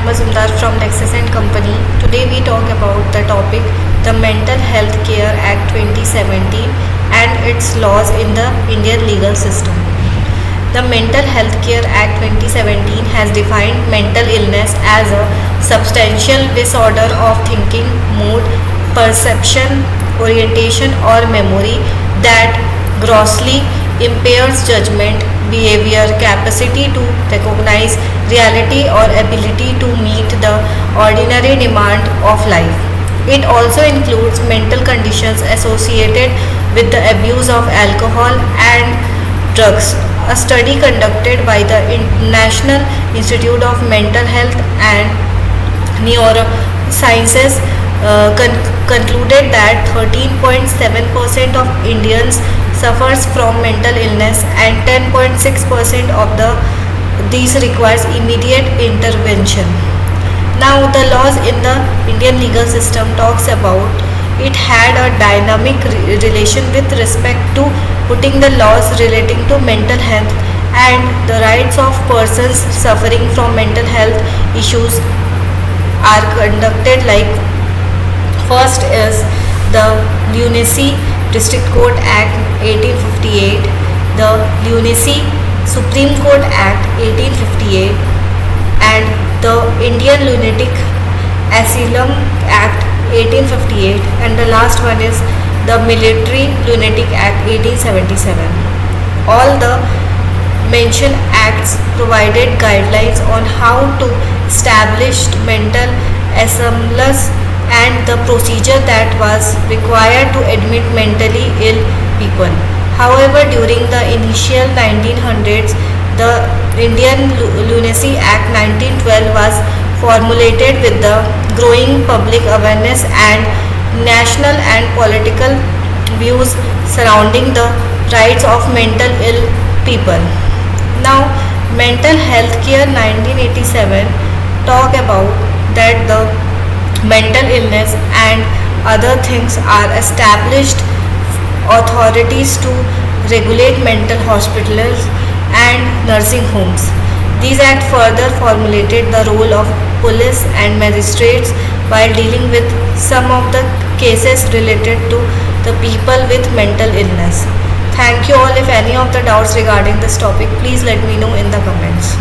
Mazumdar from Lexus and Company. Today we talk about the topic the Mental Health Care Act 2017 and its laws in the Indian legal system. The Mental Health Care Act 2017 has defined mental illness as a substantial disorder of thinking, mood, perception, orientation or memory that grossly impairs judgment, behavior, capacity to recognize reality or ability to meet the ordinary demand of life. It also includes mental conditions associated with the abuse of alcohol and drugs. A study conducted by the National Institute of Mental Health and Neurosciences concluded that 13.7% of Indians suffers from mental illness and 10.6% of these requires immediate intervention. Now the laws in the Indian legal system talks about it had a dynamic relation with respect to putting the laws relating to mental health and the rights of persons suffering from mental health issues are conducted like first is the Lunacy District Court Act 1858, the Lunacy Supreme Court Act 1858 and the Indian Lunatic Asylum Act 1858 and the last one is the Military Lunatic Act 1877. All the mentioned acts provided guidelines on how to establish mental asylums and the procedure that was required to admit mentally ill people. However, during the initial 1900s, the Indian Lunacy Act 1912 was formulated with the growing public awareness and national and political views surrounding the rights of mental ill people. Now, Mental Health Care 1987 talk about that the mental illness and other things are established authorities to regulate mental hospitals and nursing homes. These act further formulated the role of police and magistrates while dealing with some of the cases related to the people with mental illness. Thank you all. If any of the doubts regarding this topic, please let me know in the comments.